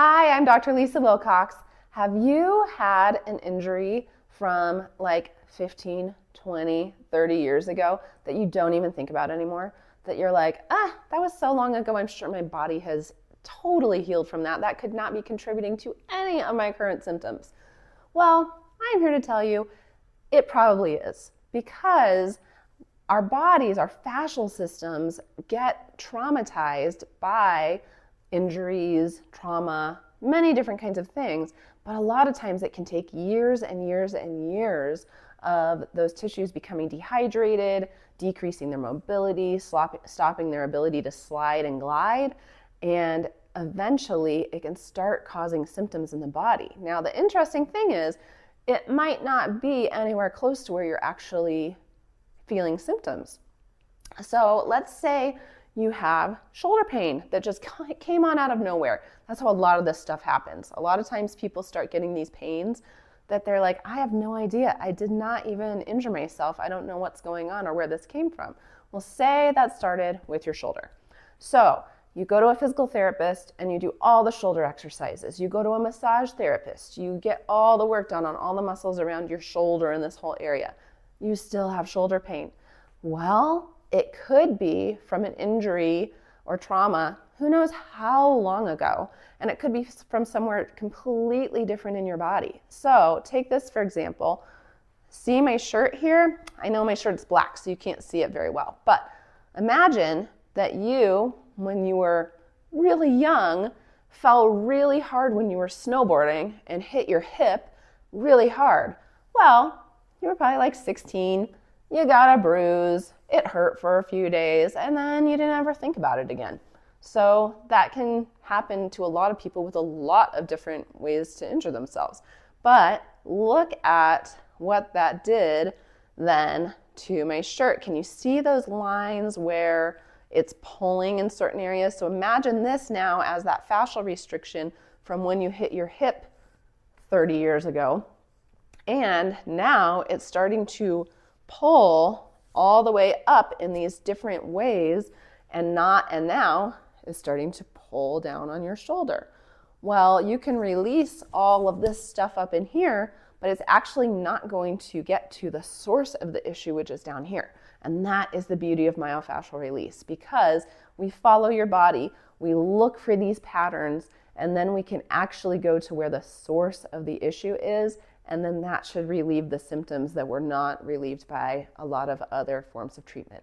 Hi, I'm Dr. Lisa Wilcox. Have you had an injury from like 15, 20, 30 years ago that you don't even think about anymore? That you're like, that was so long ago, I'm sure my body has totally healed from that. That could not be contributing to any of my current symptoms. Well, I'm here to tell you it probably is, because our bodies, our fascial systems get traumatized by injuries, trauma, many different kinds of things. But a lot of times it can take years and years and years of those tissues becoming dehydrated, decreasing their mobility, stopping their ability to slide and glide, and eventually it can start causing symptoms in the body. Now, the interesting thing is, it might not be anywhere close to where you're actually feeling symptoms. So let's say you have shoulder pain that just came on out of nowhere. That's how a lot of this stuff happens. A lot of times people start getting these pains that they're like, I have no idea. I did not even injure myself. I don't know what's going on or where this came from. Well, say that started with your shoulder. So you go to a physical therapist and you do all the shoulder exercises. You go to a massage therapist. You get all the work done on all the muscles around your shoulder and this whole area. You still have shoulder pain. Well, it could be from an injury or trauma, who knows how long ago, and it could be from somewhere completely different in your body. So take this for example. See my shirt here? I know my shirt's black, so you can't see it very well, but imagine that you, when you were really young, fell really hard when you were snowboarding and hit your hip really hard. Well, you were probably like 16, you got a bruise, it hurt for a few days, and then you didn't ever think about it again. So that can happen to a lot of people with a lot of different ways to injure themselves. But look at what that did then to my shirt. Can you see those lines where it's pulling in certain areas? So imagine this now as that fascial restriction from when you hit your hip 30 years ago. And now it's starting to pull all the way up in these different ways and now is starting to pull down on your shoulder. Well, you can release all of this stuff up in here, but it's actually not going to get to the source of the issue, which is down here. And that is the beauty of myofascial release, because we follow your body, we look for these patterns, and then we can actually go to where the source of the issue is, and then that should relieve the symptoms that were not relieved by a lot of other forms of treatment.